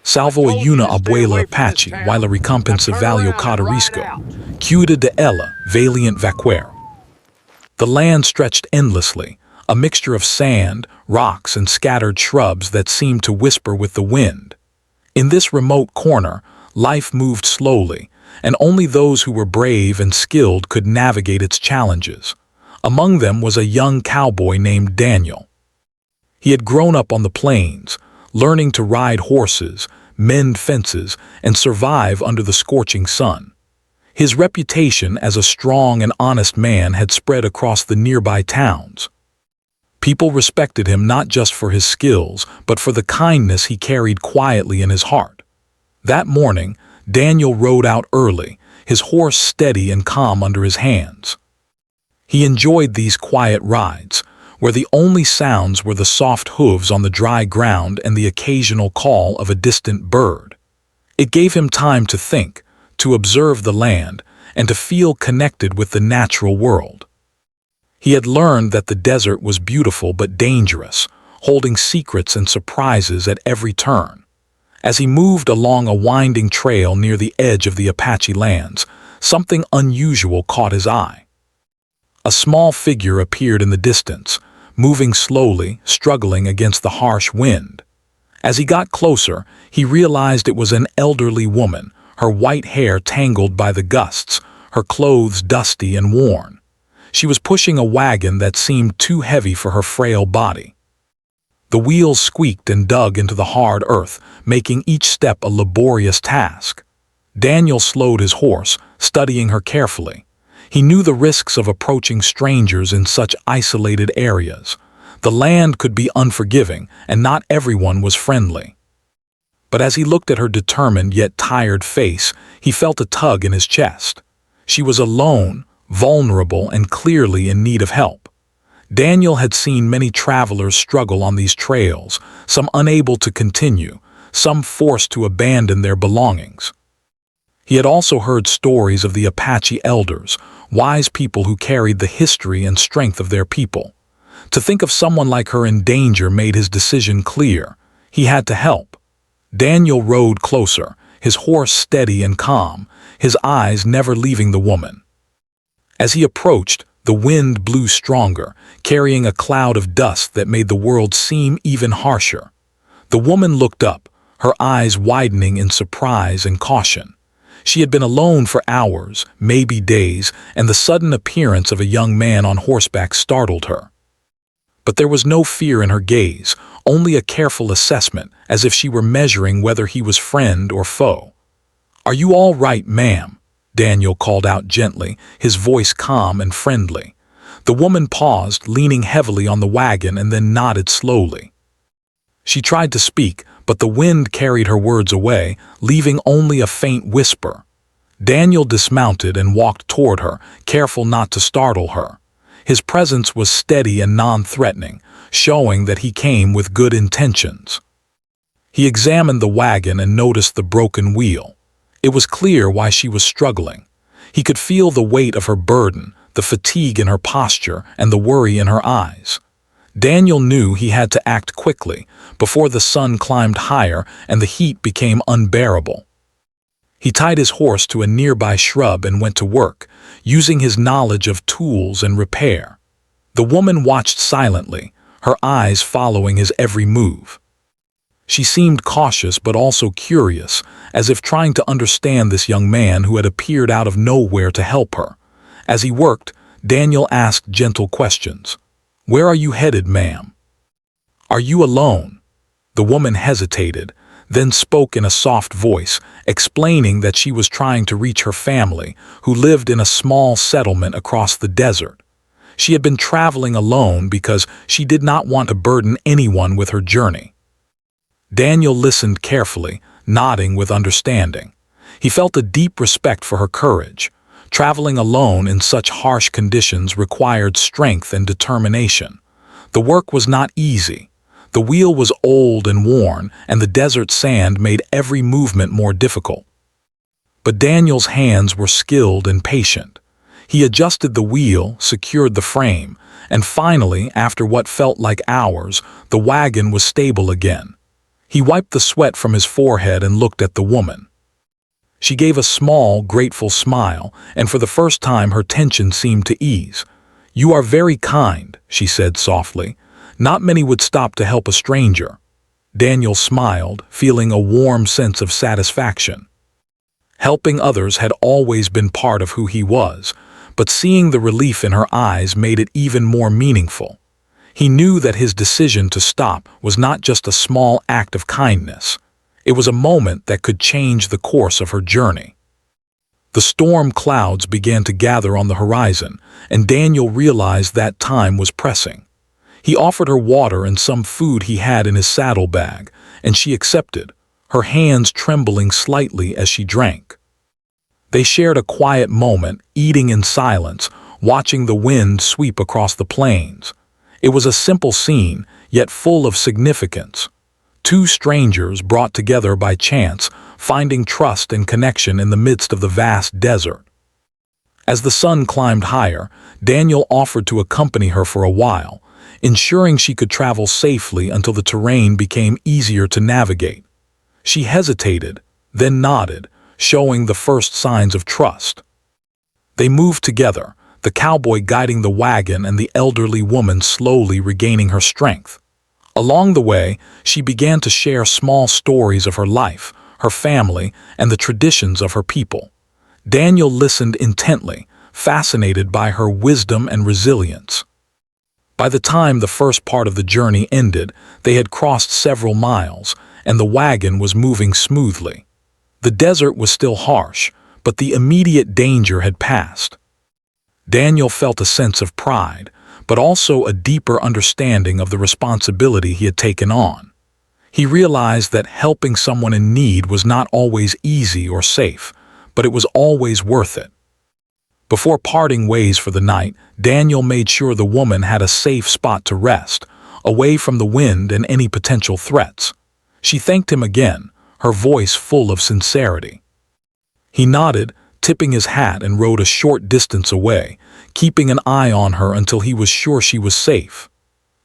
Salvó una abuela, apache, la recompensa valio, cada riesgo. Cuida de ella, valiente, vaquero. The land stretched endlessly, a mixture of sand, rocks, and scattered shrubs that seemed to whisper with the wind. In this remote corner, life moved slowly, and only those who were brave and skilled could navigate its challenges. Among them was a young cowboy named Daniel. He had grown up on the plains, learning to ride horses, mend fences, and survive under the scorching sun. His reputation as a strong and honest man had spread across the nearby towns. People respected him not just for his skills, but for the kindness he carried quietly in his heart. That morning, Daniel rode out early, his horse steady and calm under his hands. He enjoyed these quiet rides, where the only sounds were the soft hooves on the dry ground and the occasional call of a distant bird. It gave him time to think, to observe the land, and to feel connected with the natural world. He had learned that the desert was beautiful but dangerous, holding secrets and surprises at every turn. As he moved along a winding trail near the edge of the Apache lands, something unusual caught his eye. A small figure appeared in the distance, moving slowly, struggling against the harsh wind. As he got closer, he realized it was an elderly woman, her white hair tangled by the gusts, her clothes dusty and worn. She was pushing a wagon that seemed too heavy for her frail body. The wheels squeaked and dug into the hard earth, making each step a laborious task. Daniel slowed his horse, studying her carefully. He knew the risks of approaching strangers in such isolated areas. The land could be unforgiving, and not everyone was friendly. But as he looked at her determined yet tired face, he felt a tug in his chest. She was alone, vulnerable, and clearly in need of help. Daniel had seen many travelers struggle on these trails, some unable to continue, some forced to abandon their belongings. He had also heard stories of the Apache elders, wise people who carried the history and strength of their people. To think of someone like her in danger made his decision clear. He had to help. Daniel rode closer, his horse steady and calm, his eyes never leaving the woman. As he approached, the wind blew stronger, carrying a cloud of dust that made the world seem even harsher. The woman looked up, her eyes widening in surprise and caution. She had been alone for hours, maybe days, and the sudden appearance of a young man on horseback startled her. But there was no fear in her gaze, only a careful assessment, as if she were measuring whether he was friend or foe. "Are you all right, ma'am?" Daniel called out gently, his voice calm and friendly. The woman paused, leaning heavily on the wagon, and then nodded slowly. She tried to speak, but the wind carried her words away, leaving only a faint whisper. Daniel dismounted and walked toward her, careful not to startle her. His presence was steady and non-threatening, showing that he came with good intentions. He examined the wagon and noticed the broken wheel. It was clear why she was struggling. He could feel the weight of her burden, the fatigue in her posture, and the worry in her eyes. Daniel knew he had to act quickly, before the sun climbed higher and the heat became unbearable. He tied his horse to a nearby shrub and went to work, using his knowledge of tools and repair. The woman watched silently, her eyes following his every move. She seemed cautious but also curious, as if trying to understand this young man who had appeared out of nowhere to help her. As he worked, Daniel asked gentle questions. "Where are you headed, ma'am? Are you alone?" The woman hesitated, then spoke in a soft voice, explaining that she was trying to reach her family, who lived in a small settlement across the desert. She had been traveling alone because she did not want to burden anyone with her journey. Daniel listened carefully, nodding with understanding. He felt a deep respect for her courage. Traveling alone in such harsh conditions required strength and determination. The work was not easy. The wheel was old and worn, and the desert sand made every movement more difficult. But Daniel's hands were skilled and patient. He adjusted the wheel, secured the frame, and finally, after what felt like hours, the wagon was stable again. He wiped the sweat from his forehead and looked at the woman. She gave a small, grateful smile, and for the first time her tension seemed to ease. "You are very kind," she said softly. "Not many would stop to help a stranger." Daniel smiled, feeling a warm sense of satisfaction. Helping others had always been part of who he was, but seeing the relief in her eyes made it even more meaningful. He knew that his decision to stop was not just a small act of kindness. It was a moment that could change the course of her journey. The storm clouds began to gather on the horizon, and Daniel realized that time was pressing. He offered her water and some food he had in his saddlebag, and she accepted, her hands trembling slightly as she drank. They shared a quiet moment, eating in silence, watching the wind sweep across the plains. It was a simple scene, yet full of significance. Two strangers brought together by chance, finding trust and connection in the midst of the vast desert. As the sun climbed higher, Daniel offered to accompany her for a while, ensuring she could travel safely until the terrain became easier to navigate. She hesitated, then nodded, showing the first signs of trust. They moved together, the cowboy guiding the wagon and the elderly woman slowly regaining her strength. Along the way, she began to share small stories of her life, her family, and the traditions of her people. Daniel listened intently, fascinated by her wisdom and resilience. By the time the first part of the journey ended, they had crossed several miles, and the wagon was moving smoothly. The desert was still harsh, but the immediate danger had passed. Daniel felt a sense of pride, but also a deeper understanding of the responsibility he had taken on. He realized that helping someone in need was not always easy or safe, but it was always worth it. Before parting ways for the night, Daniel made sure the woman had a safe spot to rest, away from the wind and any potential threats. She thanked him again, her voice full of sincerity. He nodded, tipping his hat, and rode a short distance away, keeping an eye on her until he was sure she was safe.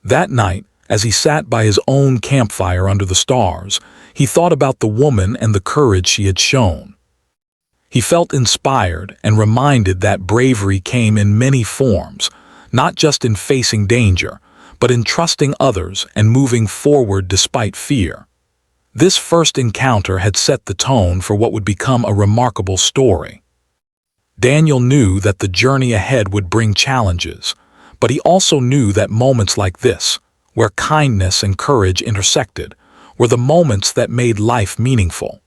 That night, as he sat by his own campfire under the stars, he thought about the woman and the courage she had shown. He felt inspired and reminded that bravery came in many forms, not just in facing danger, but in trusting others and moving forward despite fear. This first encounter had set the tone for what would become a remarkable story. Daniel knew that the journey ahead would bring challenges, but he also knew that moments like this, where kindness and courage intersected, were the moments that made life meaningful.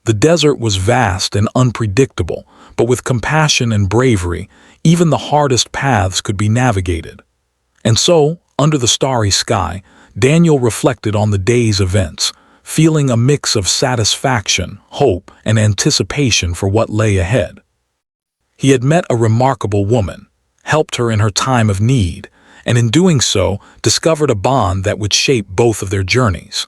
The desert was vast and unpredictable, but with compassion and bravery, even the hardest paths could be navigated. And so, under the starry sky, Daniel reflected on the day's events, feeling a mix of satisfaction, hope, and anticipation for what lay ahead. He had met a remarkable woman, helped her in her time of need, and in doing so, discovered a bond that would shape both of their journeys.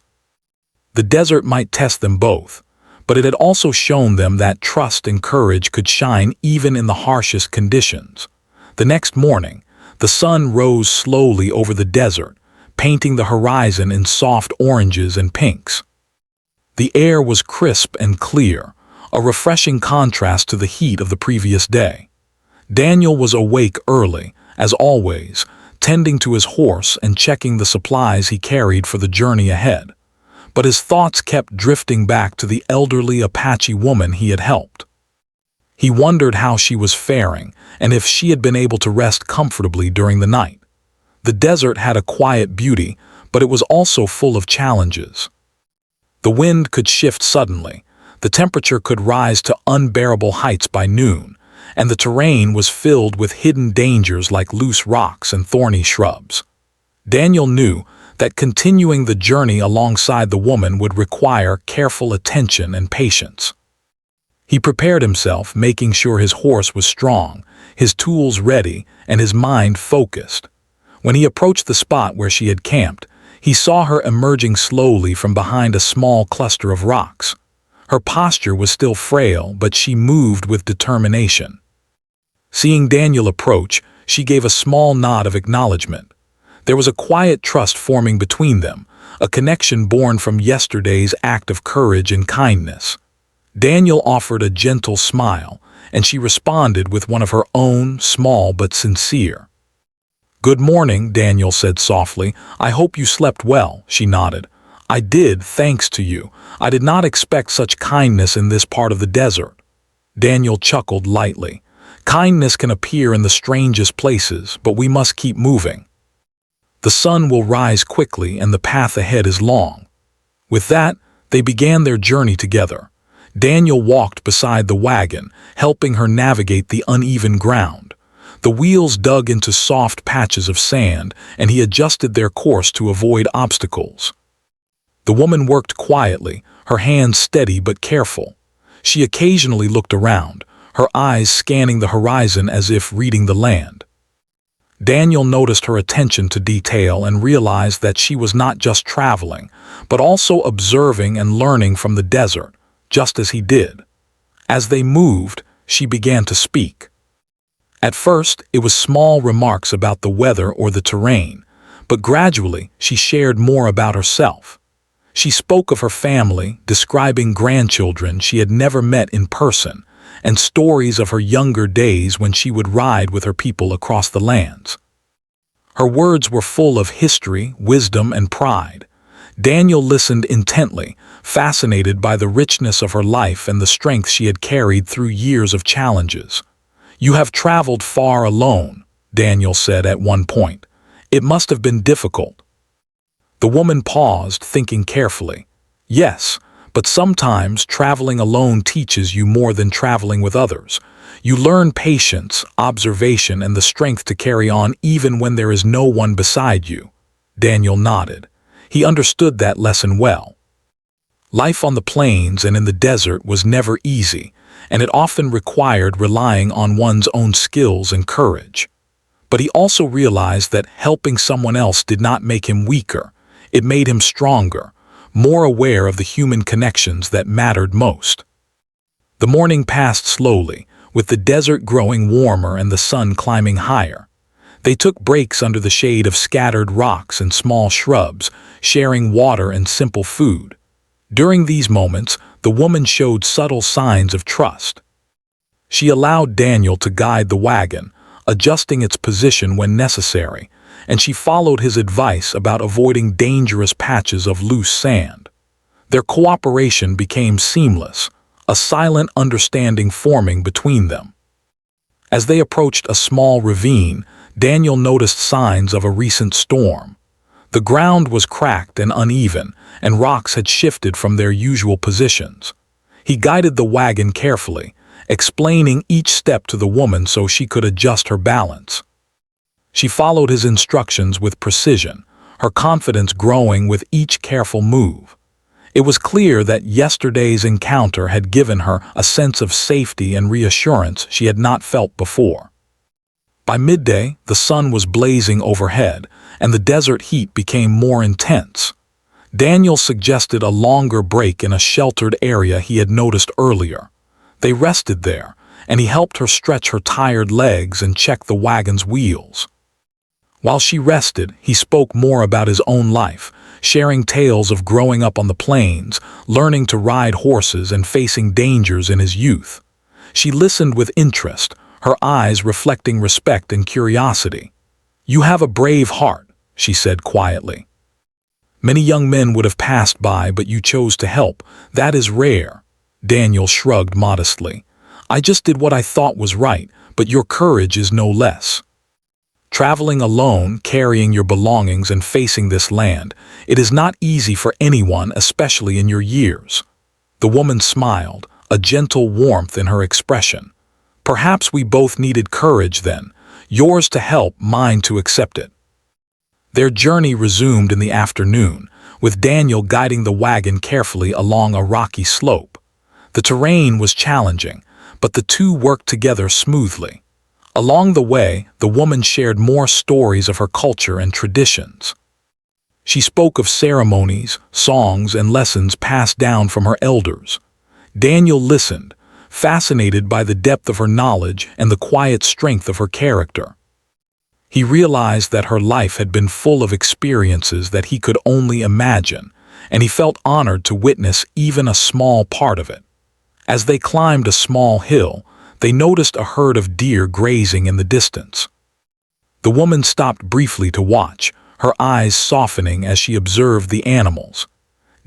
The desert might test them both, but it had also shown them that trust and courage could shine even in the harshest conditions. The next morning, the sun rose slowly over the desert, painting the horizon in soft oranges and pinks. The air was crisp and clear, a refreshing contrast to the heat of the previous day. Daniel was awake early, as always, tending to his horse and checking the supplies he carried for the journey ahead. But his thoughts kept drifting back to the elderly Apache woman he had helped. He wondered how she was faring and if she had been able to rest comfortably during the night. The desert had a quiet beauty, but it was also full of challenges. The wind could shift suddenly, the temperature could rise to unbearable heights by noon, and the terrain was filled with hidden dangers like loose rocks and thorny shrubs. Daniel knew that continuing the journey alongside the woman would require careful attention and patience. He prepared himself, making sure his horse was strong, his tools ready, and his mind focused. When he approached the spot where she had camped, he saw her emerging slowly from behind a small cluster of rocks. Her posture was still frail, but she moved with determination. Seeing Daniel approach, she gave a small nod of acknowledgement. There was a quiet trust forming between them, a connection born from yesterday's act of courage and kindness. Daniel offered a gentle smile, and she responded with one of her own, small but sincere. "Good morning," Daniel said softly. "I hope you slept well," she nodded. "I did, thanks to you. I did not expect such kindness in this part of the desert." Daniel chuckled lightly. "Kindness can appear in the strangest places, but we must keep moving. The sun will rise quickly and the path ahead is long." With that, they began their journey together. Daniel walked beside the wagon, helping her navigate the uneven ground. The wheels dug into soft patches of sand, and he adjusted their course to avoid obstacles. The woman worked quietly, her hands steady but careful. She occasionally looked around, her eyes scanning the horizon as if reading the land. Daniel noticed her attention to detail and realized that she was not just traveling, but also observing and learning from the desert, just as he did. As they moved, she began to speak. At first, it was small remarks about the weather or the terrain, but gradually she shared more about herself. She spoke of her family, describing grandchildren she had never met in person, and stories of her younger days when she would ride with her people across the lands. Her words were full of history, wisdom, and pride. Daniel listened intently, fascinated by the richness of her life and the strength she had carried through years of challenges. "You have traveled far alone," Daniel said at one point. "It must have been difficult." The woman paused, thinking carefully. "Yes, but sometimes traveling alone teaches you more than traveling with others. You learn patience, observation, and the strength to carry on even when there is no one beside you." Daniel nodded. He understood that lesson well. Life on the plains and in the desert was never easy, and it often required relying on one's own skills and courage. But he also realized that helping someone else did not make him weaker. It made him stronger, more aware of the human connections that mattered most. The morning passed slowly, with the desert growing warmer and the sun climbing higher. They took breaks under the shade of scattered rocks and small shrubs, sharing water and simple food. During these moments, the woman showed subtle signs of trust. She allowed Daniel to guide the wagon, adjusting its position when necessary, and she followed his advice about avoiding dangerous patches of loose sand. Their cooperation became seamless, a silent understanding forming between them. As they approached a small ravine, Daniel noticed signs of a recent storm. The ground was cracked and uneven, and rocks had shifted from their usual positions. He guided the wagon carefully, explaining each step to the woman so she could adjust her balance. She followed his instructions with precision, her confidence growing with each careful move. It was clear that yesterday's encounter had given her a sense of safety and reassurance she had not felt before. By midday, the sun was blazing overhead, and the desert heat became more intense. Daniel suggested a longer break in a sheltered area he had noticed earlier. They rested there, and he helped her stretch her tired legs and check the wagon's wheels. While she rested, he spoke more about his own life, sharing tales of growing up on the plains, learning to ride horses, and facing dangers in his youth. She listened with interest, her eyes reflecting respect and curiosity. "You have a brave heart," she said quietly. "Many young men would have passed by, but you chose to help. That is rare." Daniel shrugged modestly. "I just did what I thought was right, but your courage is no less. Traveling alone, carrying your belongings and facing this land, it is not easy for anyone, especially in your years." The woman smiled, a gentle warmth in her expression. "Perhaps we both needed courage then, yours to help, mine to accept it." Their journey resumed in the afternoon, with Daniel guiding the wagon carefully along a rocky slope. The terrain was challenging, but the two worked together smoothly. Along the way, the woman shared more stories of her culture and traditions. She spoke of ceremonies, songs, and lessons passed down from her elders. Daniel listened, fascinated by the depth of her knowledge and the quiet strength of her character. He realized that her life had been full of experiences that he could only imagine, and he felt honored to witness even a small part of it. As they climbed a small hill, they noticed a herd of deer grazing in the distance. The woman stopped briefly to watch, her eyes softening as she observed the animals.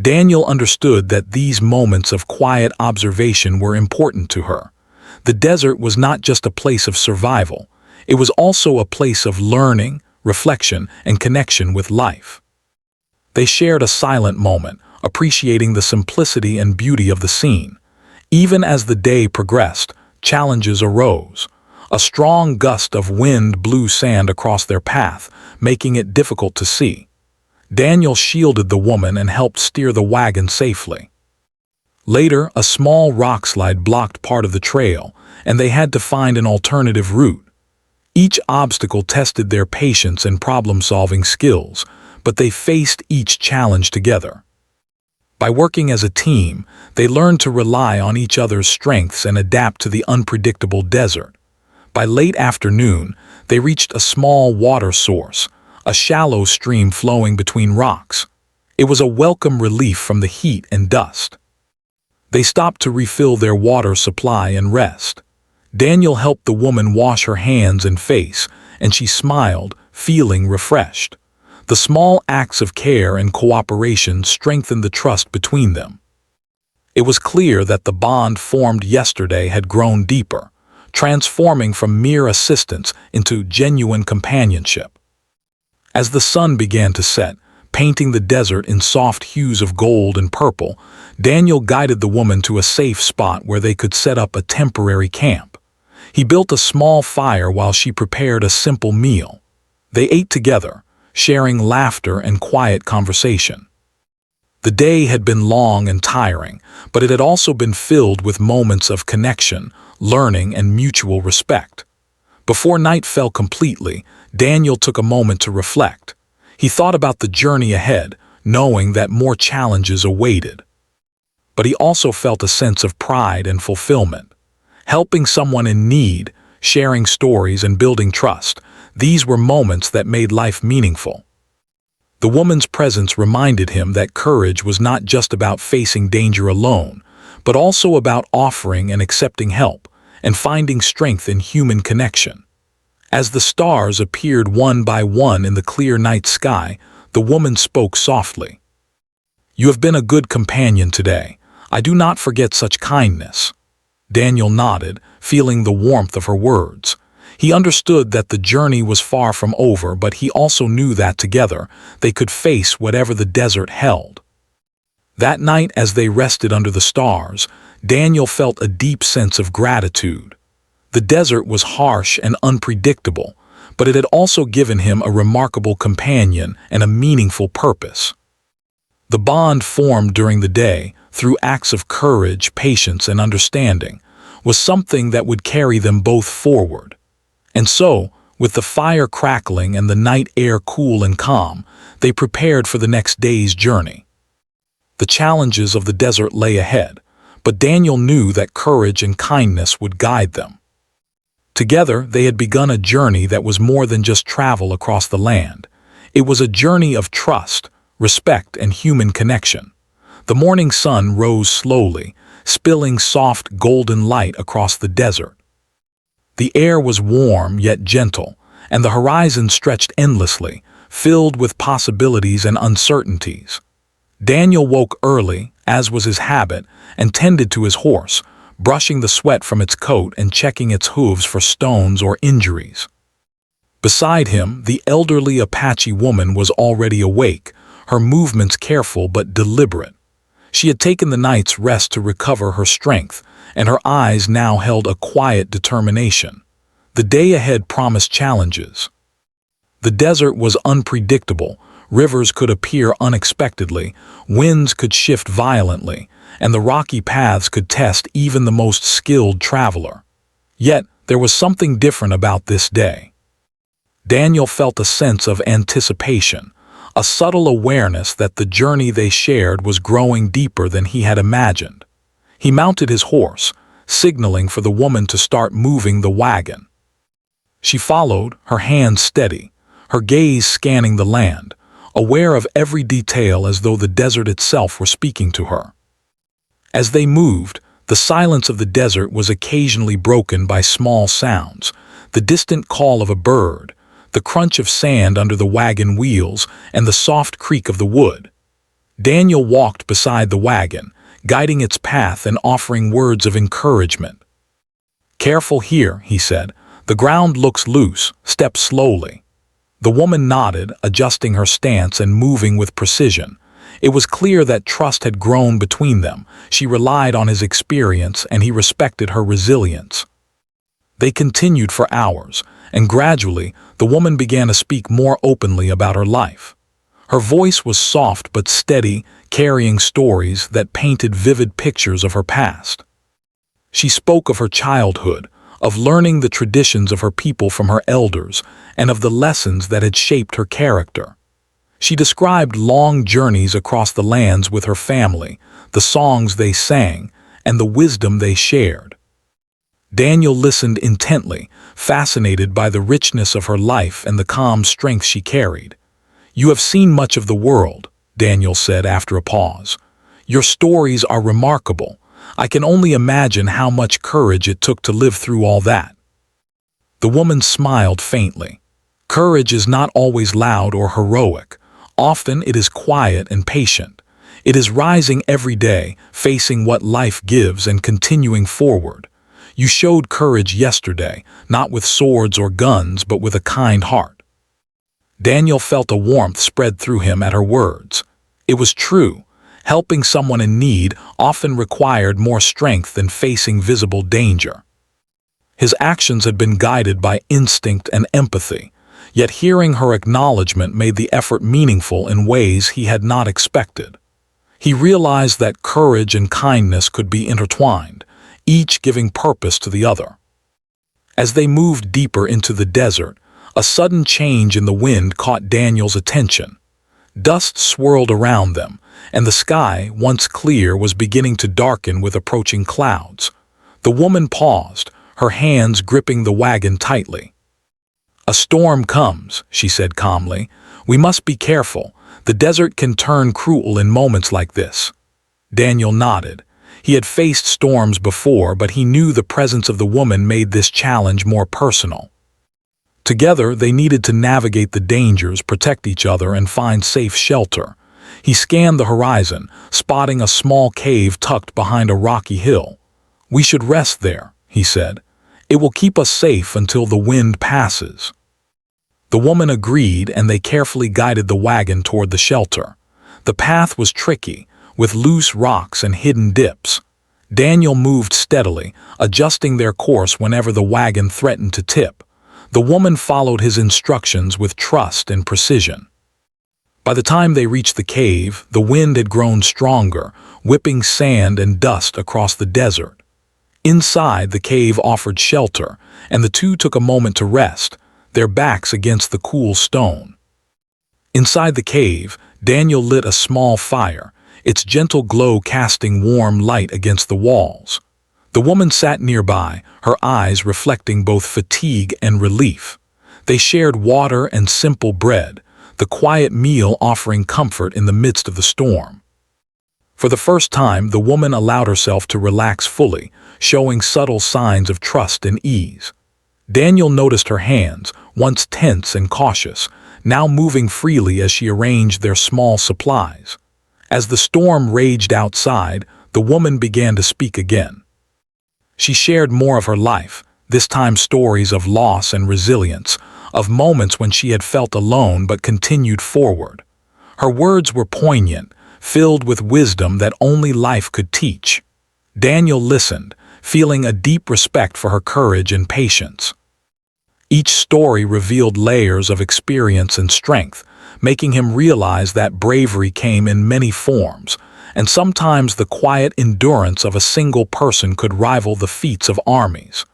Daniel understood that these moments of quiet observation were important to her. The desert was not just a place of survival, it was also a place of learning, reflection, and connection with life. They shared a silent moment, appreciating the simplicity and beauty of the scene. Even as the day progressed, challenges arose. A strong gust of wind blew sand across their path, making it difficult to see. Daniel shielded the woman and helped steer the wagon safely. Later, a small rockslide blocked part of the trail, and they had to find an alternative route. Each obstacle tested their patience and problem-solving skills, but they faced each challenge together. By working as a team, they learned to rely on each other's strengths and adapt to the unpredictable desert. By late afternoon, they reached a small water source, a shallow stream flowing between rocks. It was a welcome relief from the heat and dust. They stopped to refill their water supply and rest. Daniel helped the woman wash her hands and face, and she smiled, feeling refreshed. The small acts of care and cooperation strengthened the trust between them. It was clear that the bond formed yesterday had grown deeper, transforming from mere assistance into genuine companionship. As the sun began to set, painting the desert in soft hues of gold and purple, Daniel guided the woman to a safe spot where they could set up a temporary camp. He built a small fire while she prepared a simple meal. They ate together, sharing laughter and quiet conversation. The day had been long and tiring, but it had also been filled with moments of connection, learning, and mutual respect. Before night fell completely, Daniel took a moment to reflect. He thought about the journey ahead, knowing that more challenges awaited. But he also felt a sense of pride and fulfillment. Helping someone in need, sharing stories, and building trust, these were moments that made life meaningful. The woman's presence reminded him that courage was not just about facing danger alone, but also about offering and accepting help, and finding strength in human connection. As the stars appeared one by one in the clear night sky, the woman spoke softly. "You have been a good companion today. I do not forget such kindness." Daniel nodded, feeling the warmth of her words. He understood that the journey was far from over, but he also knew that together they could face whatever the desert held. That night, as they rested under the stars, Daniel felt a deep sense of gratitude. The desert was harsh and unpredictable, but it had also given him a remarkable companion and a meaningful purpose. The bond formed during the day, through acts of courage, patience, and understanding, was something that would carry them both forward. And so, with the fire crackling and the night air cool and calm, they prepared for the next day's journey. The challenges of the desert lay ahead, but Daniel knew that courage and kindness would guide them. Together, they had begun a journey that was more than just travel across the land. It was a journey of trust, respect, and human connection. The morning sun rose slowly, spilling soft golden light across the desert. The air was warm yet gentle, and the horizon stretched endlessly, filled with possibilities and uncertainties. Daniel woke early, as was his habit, and tended to his horse, brushing the sweat from its coat and checking its hooves for stones or injuries. Beside him, the elderly Apache woman was already awake, her movements careful but deliberate. She had taken the night's rest to recover her strength, and her eyes now held a quiet determination. The day ahead promised challenges. The desert was unpredictable, rivers could appear unexpectedly, winds could shift violently, and the rocky paths could test even the most skilled traveler. Yet, there was something different about this day. Daniel felt a sense of anticipation, a subtle awareness that the journey they shared was growing deeper than he had imagined. He mounted his horse, signaling for the woman to start moving the wagon. She followed, her hands steady, her gaze scanning the land, aware of every detail as though the desert itself were speaking to her. As they moved, the silence of the desert was occasionally broken by small sounds, the distant call of a bird, the crunch of sand under the wagon wheels, and the soft creak of the wood. Daniel walked beside the wagon, guiding its path and offering words of encouragement. "Careful here," he said. "The ground looks loose. Step slowly." The woman nodded, adjusting her stance and moving with precision. It was clear that trust had grown between them. She relied on his experience, and he respected her resilience. They continued for hours, and gradually, the woman began to speak more openly about her life. Her voice was soft but steady, carrying stories that painted vivid pictures of her past. She spoke of her childhood, of learning the traditions of her people from her elders, and of the lessons that had shaped her character. She described long journeys across the lands with her family, the songs they sang, and the wisdom they shared. Daniel listened intently, fascinated by the richness of her life and the calm strength she carried. "You have seen much of the world," Daniel said after a pause. "Your stories are remarkable. I can only imagine how much courage it took to live through all that." The woman smiled faintly. "Courage is not always loud or heroic. Often it is quiet and patient. It is rising every day, facing what life gives and continuing forward. You showed courage yesterday, not with swords or guns, but with a kind heart." Daniel felt a warmth spread through him at her words. It was true. Helping someone in need often required more strength than facing visible danger. His actions had been guided by instinct and empathy, yet hearing her acknowledgement made the effort meaningful in ways he had not expected. He realized that courage and kindness could be intertwined, each giving purpose to the other. As they moved deeper into the desert, a sudden change in the wind caught Daniel's attention. Dust swirled around them, and the sky, once clear, was beginning to darken with approaching clouds. The woman paused, her hands gripping the wagon tightly. "A storm comes," she said calmly. "We must be careful. The desert can turn cruel in moments like this." Daniel nodded. He had faced storms before, but he knew the presence of the woman made this challenge more personal. Together, they needed to navigate the dangers, protect each other, and find safe shelter. He scanned the horizon, spotting a small cave tucked behind a rocky hill. "We should rest there," he said. "It will keep us safe until the wind passes." The woman agreed, and they carefully guided the wagon toward the shelter. The path was tricky, with loose rocks and hidden dips. Daniel moved steadily, adjusting their course whenever the wagon threatened to tip. The woman followed his instructions with trust and precision. By the time they reached the cave, the wind had grown stronger, whipping sand and dust across the desert. Inside, the cave offered shelter, and the two took a moment to rest, their backs against the cool stone. Inside the cave, Daniel lit a small fire, its gentle glow casting warm light against the walls. The woman sat nearby, her eyes reflecting both fatigue and relief. They shared water and simple bread, the quiet meal offering comfort in the midst of the storm. For the first time, the woman allowed herself to relax fully, showing subtle signs of trust and ease. Daniel noticed her hands, once tense and cautious, now moving freely as she arranged their small supplies. As the storm raged outside, the woman began to speak again. She shared more of her life, this time stories of loss and resilience, of moments when she had felt alone but continued forward. Her words were poignant, filled with wisdom that only life could teach. Daniel listened, feeling a deep respect for her courage and patience. Each story revealed layers of experience and strength, making him realize that bravery came in many forms, and sometimes the quiet endurance of a single person could rival the feats of armies.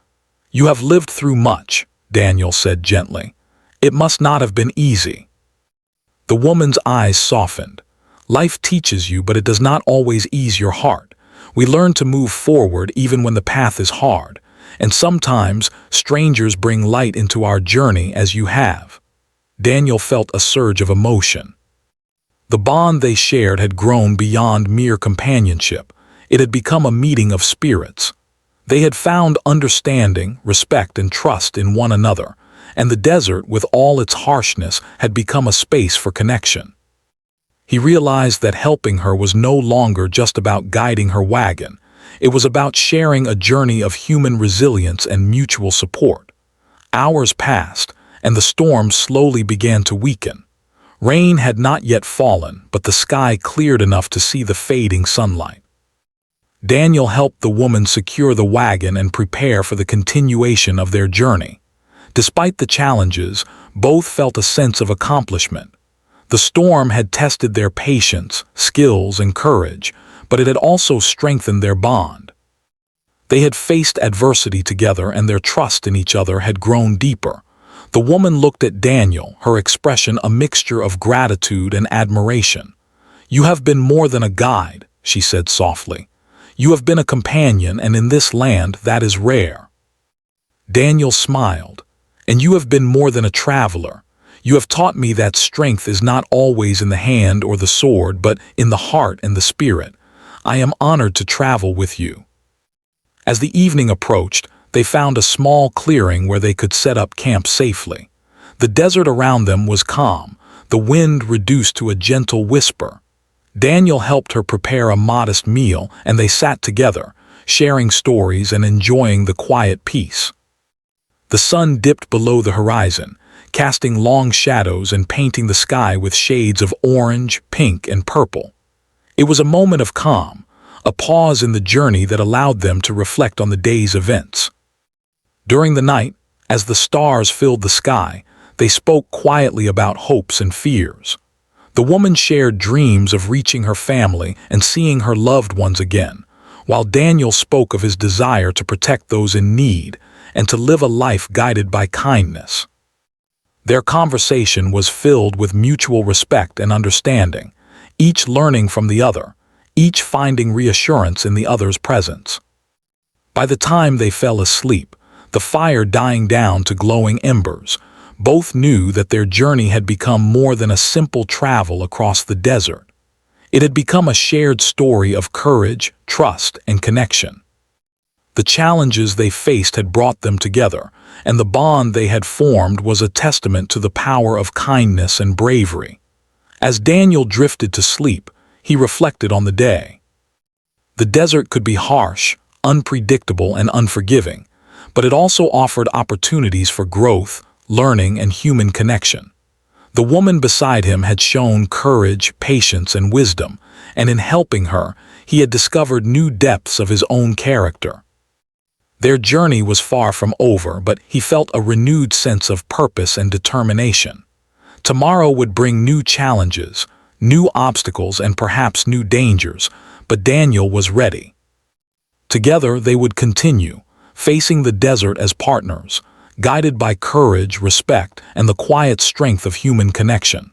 "You have lived through much," Daniel said gently. "It must not have been easy." The woman's eyes softened. "Life teaches you, but it does not always ease your heart. We learn to move forward even when the path is hard, and sometimes strangers bring light into our journey as you have." Daniel felt a surge of emotion. The bond they shared had grown beyond mere companionship. It had become a meeting of spirits. They had found understanding, respect, and trust in one another, and the desert, with all its harshness, had become a space for connection. He realized that helping her was no longer just about guiding her wagon. It was about sharing a journey of human resilience and mutual support. Hours passed, and the storm slowly began to weaken. Rain had not yet fallen, but the sky cleared enough to see the fading sunlight. Daniel helped the woman secure the wagon and prepare for the continuation of their journey. Despite the challenges, both felt a sense of accomplishment. The storm had tested their patience, skills, and courage, but it had also strengthened their bond. They had faced adversity together, and their trust in each other had grown deeper. The woman looked at Daniel, her expression a mixture of gratitude and admiration. "You have been more than a guide," she said softly. "You have been a companion, and in this land that is rare." Daniel smiled. "And you have been more than a traveler. You have taught me that strength is not always in the hand or the sword, but in the heart and the spirit. I am honored to travel with you." As the evening approached, they found a small clearing where they could set up camp safely. The desert around them was calm, the wind reduced to a gentle whisper. Daniel helped her prepare a modest meal, and they sat together, sharing stories and enjoying the quiet peace. The sun dipped below the horizon, casting long shadows and painting the sky with shades of orange, pink, and purple. It was a moment of calm, a pause in the journey that allowed them to reflect on the day's events. During the night, as the stars filled the sky, they spoke quietly about hopes and fears. The woman shared dreams of reaching her family and seeing her loved ones again, while Daniel spoke of his desire to protect those in need and to live a life guided by kindness. Their conversation was filled with mutual respect and understanding, each learning from the other, each finding reassurance in the other's presence. By the time they fell asleep, the fire dying down to glowing embers, both knew that their journey had become more than a simple travel across the desert. It had become a shared story of courage, trust, and connection. The challenges they faced had brought them together, and the bond they had formed was a testament to the power of kindness and bravery. As Daniel drifted to sleep, he reflected on the day. The desert could be harsh, unpredictable, and unforgiving, but it also offered opportunities for growth, learning, and human connection. The woman beside him had shown courage, patience, and wisdom, and in helping her, he had discovered new depths of his own character. Their journey was far from over, but he felt a renewed sense of purpose and determination. Tomorrow would bring new challenges, new obstacles, and perhaps new dangers, but Daniel was ready. Together they would continue, facing the desert as partners, guided by courage, respect, and the quiet strength of human connection.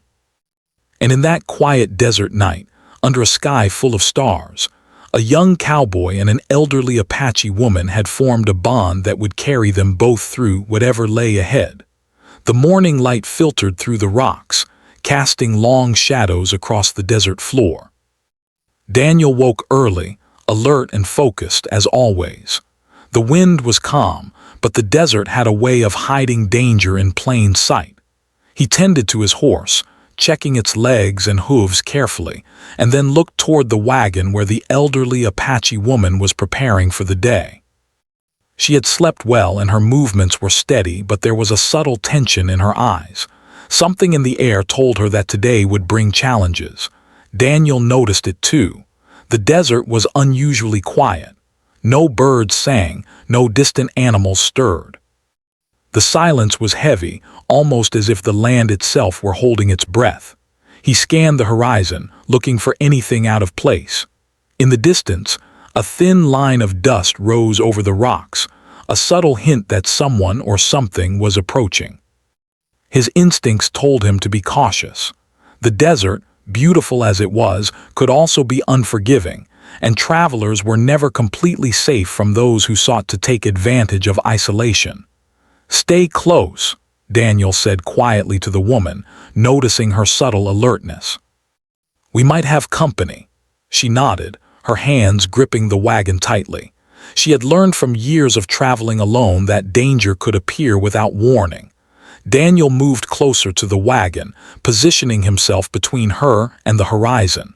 And in that quiet desert night, under a sky full of stars, a young cowboy and an elderly Apache woman had formed a bond that would carry them both through whatever lay ahead. The morning light filtered through the rocks, casting long shadows across the desert floor. Daniel woke early, alert and focused as always. The wind was calm, but the desert had a way of hiding danger in plain sight. He tended to his horse, checking its legs and hooves carefully, and then looked toward the wagon where the elderly Apache woman was preparing for the day. She had slept well and her movements were steady, but there was a subtle tension in her eyes. Something in the air told her that today would bring challenges. Daniel noticed it too. The desert was unusually quiet. No birds sang, no distant animals stirred. The silence was heavy, almost as if the land itself were holding its breath. He scanned the horizon, looking for anything out of place. In the distance, a thin line of dust rose over the rocks, a subtle hint that someone or something was approaching. His instincts told him to be cautious. The desert, beautiful as it was, could also be unforgiving, and travelers were never completely safe from those who sought to take advantage of isolation. "Stay close," Daniel said quietly to the woman, noticing her subtle alertness. "We might have company." She nodded, her hands gripping the wagon tightly. She had learned from years of traveling alone that danger could appear without warning. Daniel moved closer to the wagon, positioning himself between her and the horizon.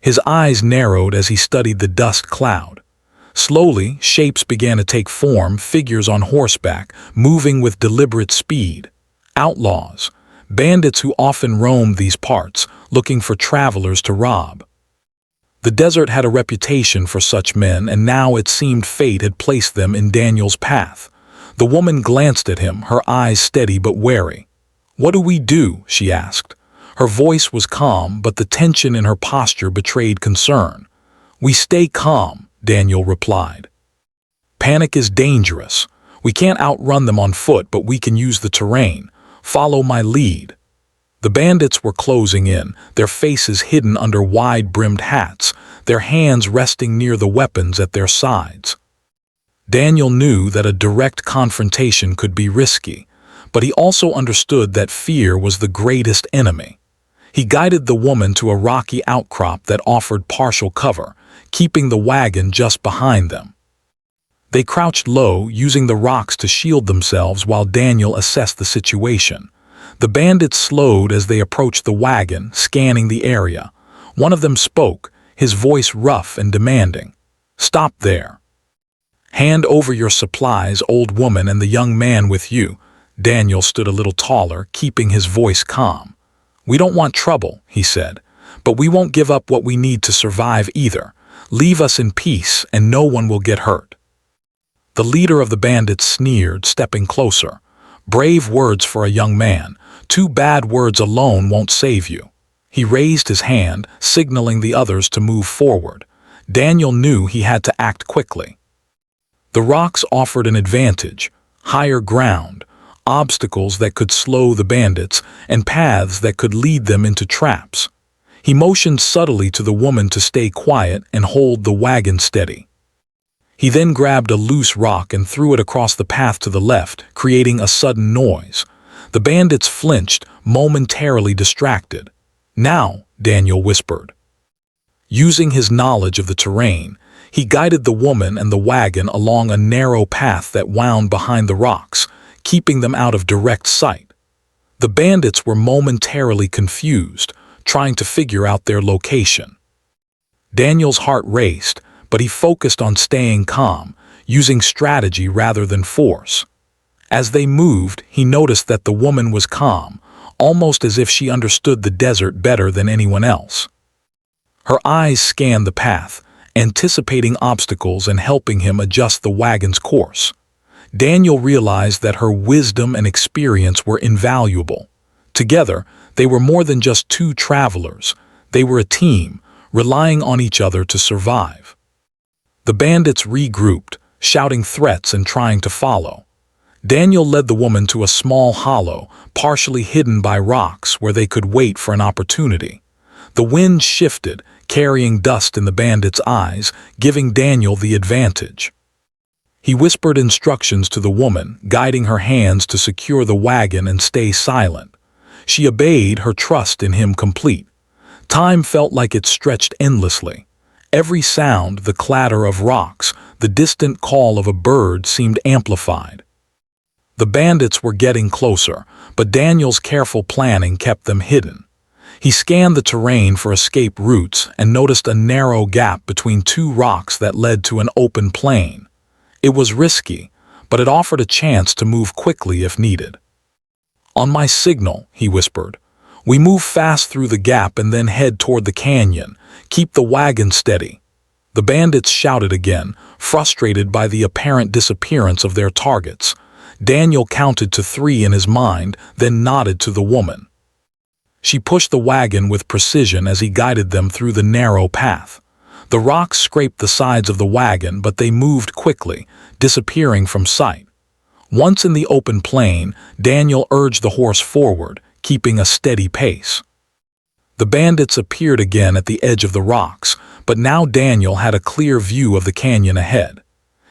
His eyes narrowed as he studied the dust cloud. Slowly, shapes began to take form, figures on horseback, moving with deliberate speed. Outlaws, bandits who often roamed these parts, looking for travelers to rob. The desert had a reputation for such men, and now it seemed fate had placed them in Daniel's path. The woman glanced at him, her eyes steady but wary. "What do we do?" she asked. Her voice was calm, but the tension in her posture betrayed concern. "We stay calm," Daniel replied. "Panic is dangerous. We can't outrun them on foot, but we can use the terrain. Follow my lead." The bandits were closing in, their faces hidden under wide-brimmed hats, their hands resting near the weapons at their sides. Daniel knew that a direct confrontation could be risky, but he also understood that fear was the greatest enemy. He guided the woman to a rocky outcrop that offered partial cover, keeping the wagon just behind them. They crouched low, using the rocks to shield themselves while Daniel assessed the situation. The bandits slowed as they approached the wagon, scanning the area. One of them spoke, his voice rough and demanding. "Stop there. Hand over your supplies, old woman, and the young man with you." Daniel stood a little taller, keeping his voice calm. "We don't want trouble," he said, "but we won't give up what we need to survive either. Leave us in peace, and no one will get hurt." The leader of the bandits sneered, stepping closer. "Brave words for a young man. 2 bad words alone won't save you." He raised his hand, signaling the others to move forward. Daniel knew he had to act quickly. The rocks offered an advantage: higher ground, obstacles that could slow the bandits, and paths that could lead them into traps. He motioned subtly to the woman to stay quiet and hold the wagon steady. He then grabbed a loose rock and threw it across the path to the left, creating a sudden noise. The bandits flinched, momentarily distracted. "Now," Daniel whispered. Using his knowledge of the terrain, he guided the woman and the wagon along a narrow path that wound behind the rocks, keeping them out of direct sight. The bandits were momentarily confused, trying to figure out their location. Daniel's heart raced, but he focused on staying calm, using strategy rather than force. As they moved, he noticed that the woman was calm, almost as if she understood the desert better than anyone else. Her eyes scanned the path, anticipating obstacles and helping him adjust the wagon's course. Daniel realized that her wisdom and experience were invaluable. Together, they were more than just 2 travelers. They were a team, relying on each other to survive. The bandits regrouped, shouting threats and trying to follow. Daniel led the woman to a small hollow, partially hidden by rocks, where they could wait for an opportunity. The wind shifted, carrying dust in the bandits' eyes, giving Daniel the advantage. He whispered instructions to the woman, guiding her hands to secure the wagon and stay silent. She obeyed, her trust in him complete. Time felt like it stretched endlessly. Every sound, the clatter of rocks, the distant call of a bird, seemed amplified. The bandits were getting closer, but Daniel's careful planning kept them hidden. He scanned the terrain for escape routes and noticed a narrow gap between 2 rocks that led to an open plain. It was risky, but it offered a chance to move quickly if needed. "On my signal," he whispered. "We move fast through the gap and then head toward the canyon. Keep the wagon steady." The bandits shouted again, frustrated by the apparent disappearance of their targets. Daniel counted to 3 in his mind, then nodded to the woman. She pushed the wagon with precision as he guided them through the narrow path. The rocks scraped the sides of the wagon, but they moved quickly, disappearing from sight. Once in the open plain, Daniel urged the horse forward, keeping a steady pace. The bandits appeared again at the edge of the rocks, but now Daniel had a clear view of the canyon ahead.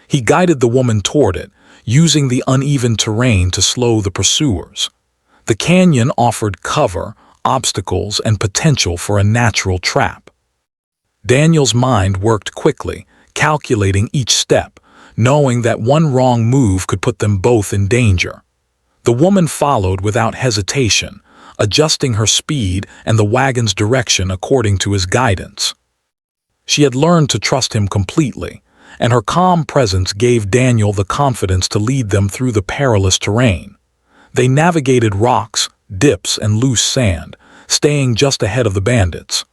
He guided the woman toward it, using the uneven terrain to slow the pursuers. The canyon offered cover, obstacles, and potential for a natural trap. Daniel's mind worked quickly, calculating each step, knowing that one wrong move could put them both in danger. The woman followed without hesitation, adjusting her speed and the wagon's direction according to his guidance. She had learned to trust him completely, and her calm presence gave Daniel the confidence to lead them through the perilous terrain. They navigated rocks, dips, and loose sand, staying just ahead of the bandits.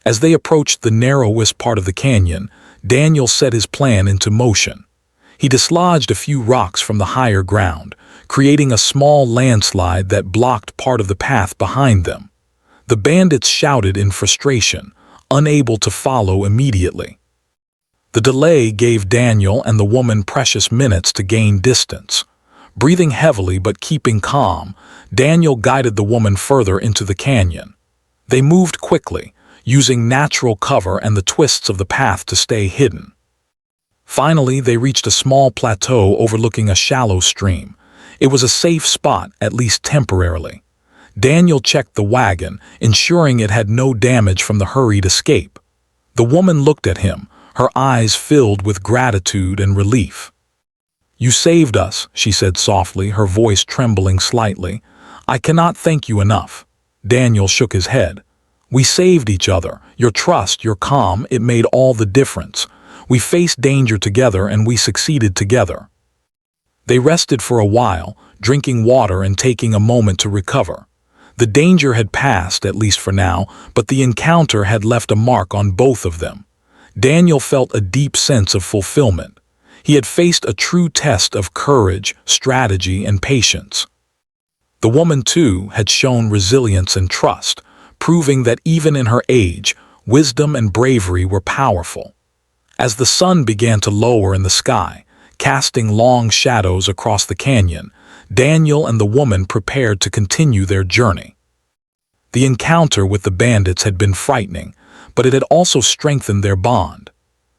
As they approached the narrowest part of the canyon, Daniel set his plan into motion. He dislodged a few rocks from the higher ground, creating a small landslide that blocked part of the path behind them. The bandits shouted in frustration, unable to follow immediately. The delay gave Daniel and the woman precious minutes to gain distance. Breathing heavily but keeping calm, Daniel guided the woman further into the canyon. They moved quickly, using natural cover and the twists of the path to stay hidden. Finally, they reached a small plateau overlooking a shallow stream. It was a safe spot, at least temporarily. Daniel checked the wagon, ensuring it had no damage from the hurried escape. The woman looked at him, her eyes filled with gratitude and relief. "You saved us," she said softly, her voice trembling slightly. "I cannot thank you enough." Daniel shook his head. "We saved each other. Your trust, your calm, it made all the difference. We faced danger together and we succeeded together." They rested for a while, drinking water and taking a moment to recover. The danger had passed, at least for now, but the encounter had left a mark on both of them. Daniel felt a deep sense of fulfillment. He had faced a true test of courage, strategy, and patience. The woman, too, had shown resilience and trust, proving that even in her age, wisdom and bravery were powerful. As the sun began to lower in the sky, casting long shadows across the canyon, Daniel and the woman prepared to continue their journey. The encounter with the bandits had been frightening, but it had also strengthened their bond.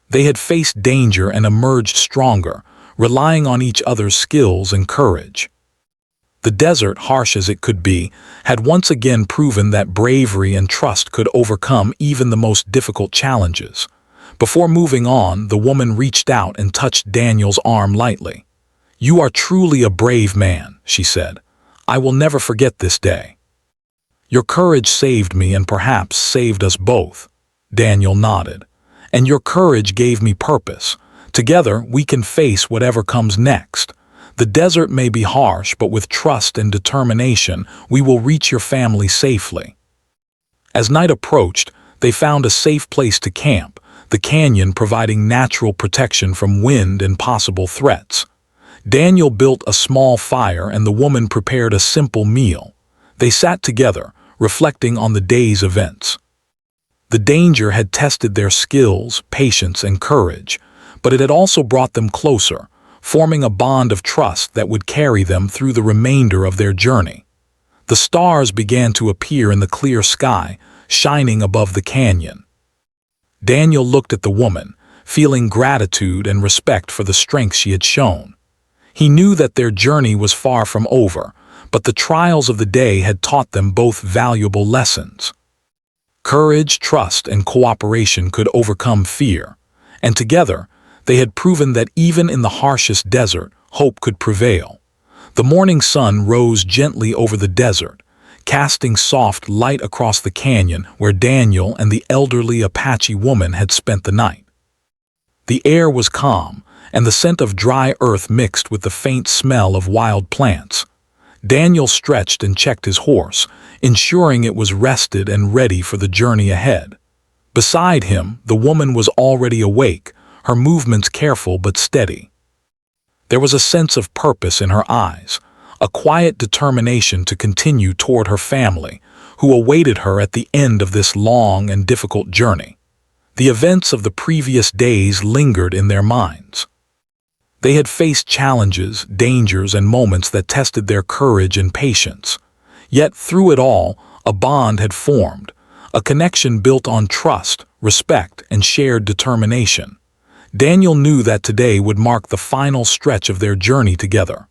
They had faced danger and emerged stronger, relying on each other's skills and courage. The desert, harsh as it could be, had once again proven that bravery and trust could overcome even the most difficult challenges. Before moving on, the woman reached out and touched Daniel's arm lightly. "You are truly a brave man," she said. "I will never forget this day." "Your courage saved me and perhaps saved us both." Daniel nodded. "And your courage gave me purpose. Together, we can face whatever comes next. The desert may be harsh, but with trust and determination, we will reach your family safely." As night approached, they found a safe place to camp, the canyon providing natural protection from wind and possible threats. Daniel built a small fire and the woman prepared a simple meal. They sat together, reflecting on the day's events. The danger had tested their skills, patience, and courage, but it had also brought them closer, forming a bond of trust that would carry them through the remainder of their journey. The stars began to appear in the clear sky, shining above the canyon. Daniel looked at the woman, feeling gratitude and respect for the strength she had shown. He knew that their journey was far from over, but the trials of the day had taught them both valuable lessons. Courage, trust, and cooperation could overcome fear, and together, they had proven that even in the harshest desert, hope could prevail. The morning sun rose gently over the desert, casting soft light across the canyon where Daniel and the elderly Apache woman had spent the night. The air was calm, and the scent of dry earth mixed with the faint smell of wild plants. Daniel stretched and checked his horse, ensuring it was rested and ready for the journey ahead. Beside him, the woman was already awake, her movements careful but steady. There was a sense of purpose in her eyes, a quiet determination to continue toward her family, who awaited her at the end of this long and difficult journey. The events of the previous days lingered in their minds. They had faced challenges, dangers, and moments that tested their courage and patience. Yet through it all, a bond had formed, a connection built on trust, respect, and shared determination. Daniel knew that today would mark the final stretch of their journey together.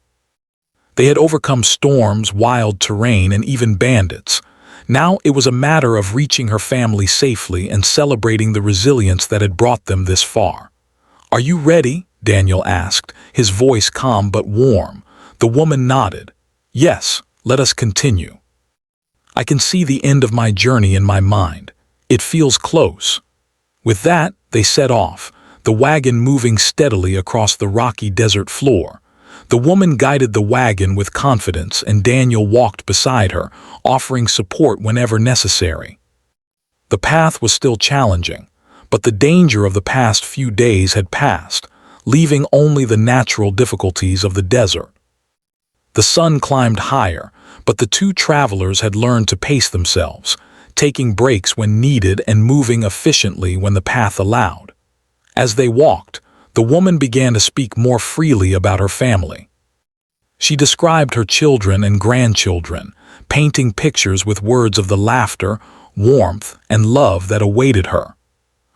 They had overcome storms, wild terrain, and even bandits. Now it was a matter of reaching her family safely and celebrating the resilience that had brought them this far. "Are you ready?" Daniel asked, his voice calm but warm. The woman nodded. "Yes, let us continue. I can see the end of my journey in my mind. It feels close." With that, they set off, the wagon moving steadily across the rocky desert floor. The woman guided the wagon with confidence, and Daniel walked beside her, offering support whenever necessary. The path was still challenging, but the danger of the past few days had passed, leaving only the natural difficulties of the desert. The sun climbed higher, but the two travelers had learned to pace themselves, taking breaks when needed and moving efficiently when the path allowed. As they walked, the woman began to speak more freely about her family. She described her children and grandchildren, painting pictures with words of the laughter, warmth, and love that awaited her.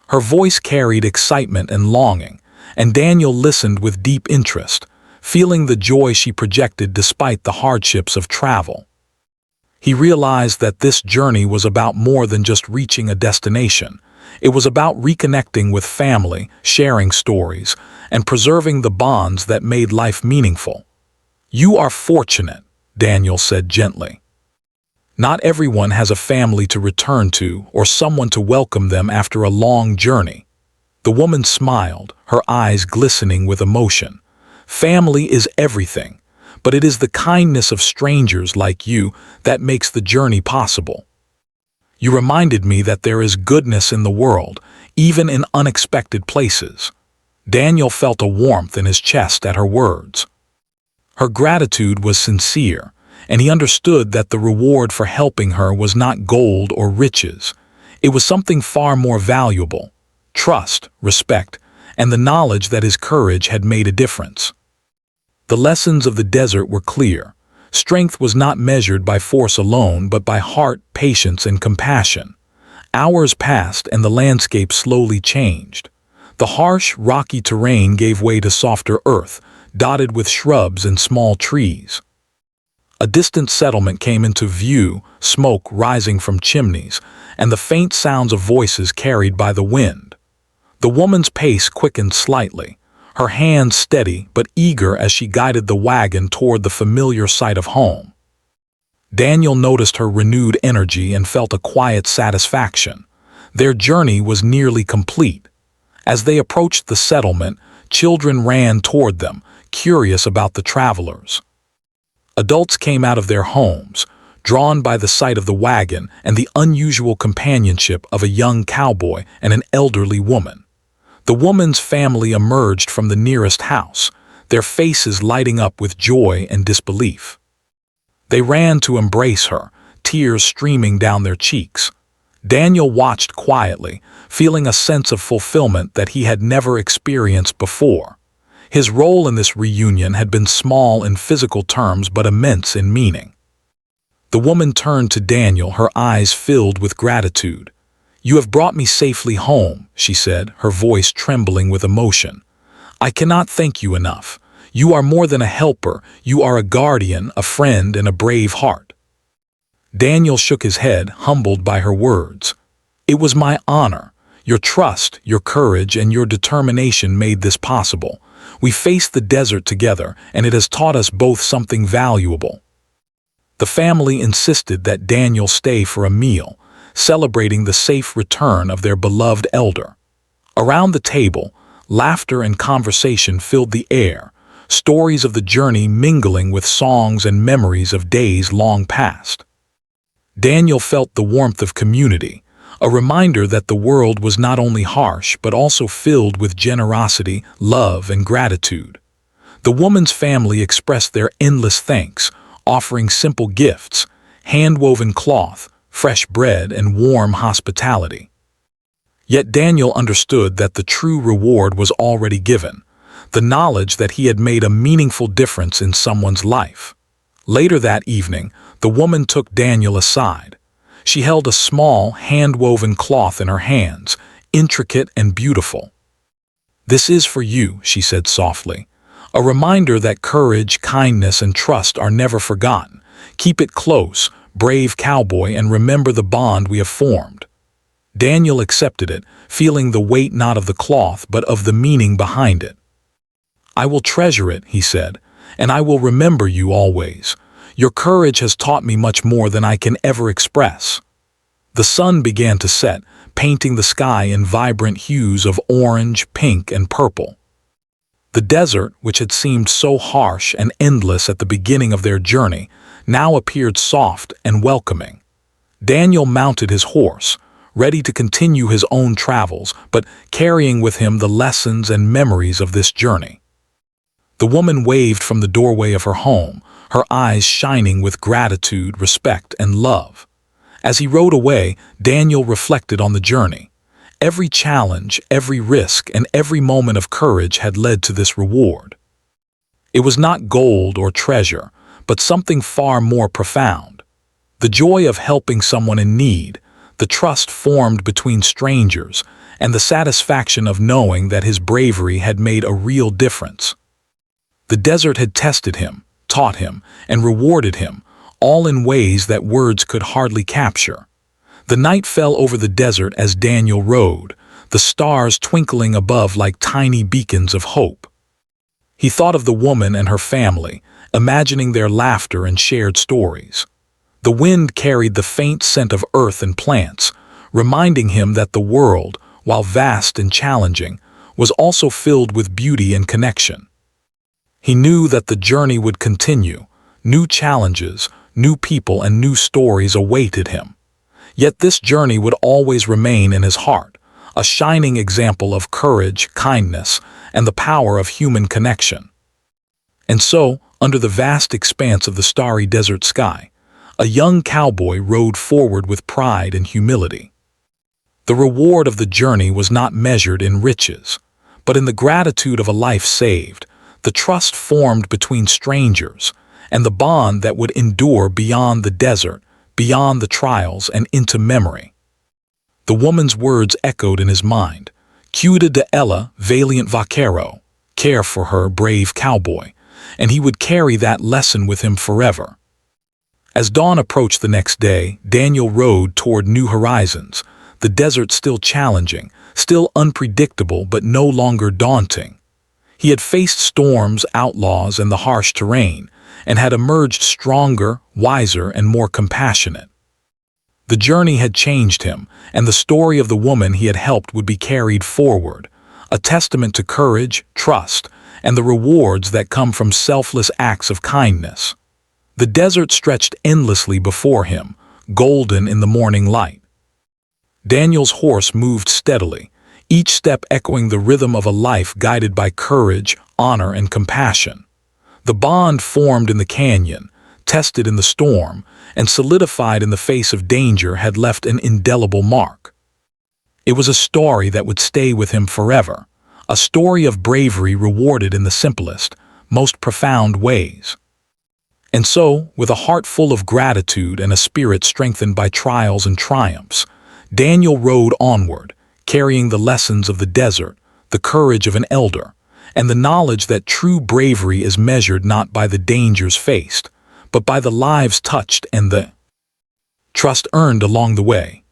Her voice carried excitement and longing, and Daniel listened with deep interest, feeling the joy she projected despite the hardships of travel. He realized that this journey was about more than just reaching a destination. It was about reconnecting with family, sharing stories, and preserving the bonds that made life meaningful. "You are fortunate," Daniel said gently. "Not everyone has a family to return to or someone to welcome them after a long journey." The woman smiled, her eyes glistening with emotion. "Family is everything, but it is the kindness of strangers like you that makes the journey possible. You reminded me that there is goodness in the world, even in unexpected places." Daniel felt a warmth in his chest at her words. Her gratitude was sincere, and he understood that the reward for helping her was not gold or riches. It was something far more valuable: trust, respect, and the knowledge that his courage had made a difference. The lessons of the desert were clear. Strength was not measured by force alone, but by heart, patience, and compassion. Hours passed and the landscape slowly changed. The harsh, rocky terrain gave way to softer earth, dotted with shrubs and small trees. A distant settlement came into view, smoke rising from chimneys, and the faint sounds of voices carried by the wind. The woman's pace quickened slightly, her hands steady but eager as she guided the wagon toward the familiar sight of home. Daniel noticed her renewed energy and felt a quiet satisfaction. Their journey was nearly complete. As they approached the settlement, children ran toward them, curious about the travelers. Adults came out of their homes, drawn by the sight of the wagon and the unusual companionship of a young cowboy and an elderly woman. The woman's family emerged from the nearest house, their faces lighting up with joy and disbelief. They ran to embrace her, tears streaming down their cheeks. Daniel watched quietly, feeling a sense of fulfillment that he had never experienced before. His role in this reunion had been small in physical terms but immense in meaning. The woman turned to Daniel, her eyes filled with gratitude. "You have brought me safely home," she said, her voice trembling with emotion. "I cannot thank you enough. You are more than a helper, you are a guardian, a friend, and a brave heart." Daniel shook his head, humbled by her words. "It was my honor. Your trust, your courage, and your determination made this possible. We faced the desert together, and it has taught us both something valuable." The family insisted that Daniel stay for a meal, celebrating the safe return of their beloved elder. Around the table, laughter and conversation filled the air, stories of the journey mingling with songs and memories of days long past. Daniel felt the warmth of community, a reminder that the world was not only harsh but also filled with generosity, love, and gratitude. The woman's family expressed their endless thanks, offering simple gifts, hand-woven cloth, fresh bread, and warm hospitality. Yet Daniel understood that the true reward was already given, the knowledge that he had made a meaningful difference in someone's life. Later that evening, the woman took Daniel aside. She held a small, hand-woven cloth in her hands, intricate and beautiful. "This is for you," she said softly. "A reminder that courage, kindness, and trust are never forgotten. Keep it close, brave cowboy, and remember the bond we have formed." Daniel accepted it, feeling the weight not of the cloth but of the meaning behind it. "I will treasure it," he said, "and I will remember you always. Your courage has taught me much more than I can ever express." The sun began to set, painting the sky in vibrant hues of orange, pink, and purple. The desert, which had seemed so harsh and endless at the beginning of their journey, now appeared soft and welcoming. Daniel mounted his horse, ready to continue his own travels, but carrying with him the lessons and memories of this journey. The woman waved from the doorway of her home, her eyes shining with gratitude, respect, and love. As he rode away, Daniel reflected on the journey. Every challenge, every risk, and every moment of courage had led to this reward. It was not gold or treasure, but something far more profound. The joy of helping someone in need, the trust formed between strangers, and the satisfaction of knowing that his bravery had made a real difference. The desert had tested him, taught him, and rewarded him, all in ways that words could hardly capture. The night fell over the desert as Daniel rode, the stars twinkling above like tiny beacons of hope. He thought of the woman and her family, imagining their laughter and shared stories. The wind carried the faint scent of earth and plants, reminding him that the world, while vast and challenging, was also filled with beauty and connection. He knew that the journey would continue. New challenges, new people, and new stories awaited him. Yet this journey would always remain in his heart, a shining example of courage, kindness, and the power of human connection. And so, under the vast expanse of the starry desert sky, a young cowboy rode forward with pride and humility. The reward of the journey was not measured in riches, but in the gratitude of a life saved, the trust formed between strangers, and the bond that would endure beyond the desert, beyond the trials, and into memory. The woman's words echoed in his mind. Cuida de ella, valiente vaquero. Care for her, brave cowboy. And he would carry that lesson with him forever. As dawn approached the next day, Daniel rode toward new horizons, the desert still challenging, still unpredictable but no longer daunting. He had faced storms, outlaws, and the harsh terrain, and had emerged stronger, wiser, and more compassionate. The journey had changed him, and the story of the woman he had helped would be carried forward, a testament to courage, trust, and the rewards that come from selfless acts of kindness. The desert stretched endlessly before him, golden in the morning light. Daniel's horse moved steadily, each step echoing the rhythm of a life guided by courage, honor, and compassion. The bond formed in the canyon, tested in the storm, and solidified in the face of danger had left an indelible mark. It was a story that would stay with him forever, a story of bravery rewarded in the simplest, most profound ways. And so, with a heart full of gratitude and a spirit strengthened by trials and triumphs, Daniel rode onward, carrying the lessons of the desert, the courage of an elder, and the knowledge that true bravery is measured not by the dangers faced, but by the lives touched and the trust earned along the way.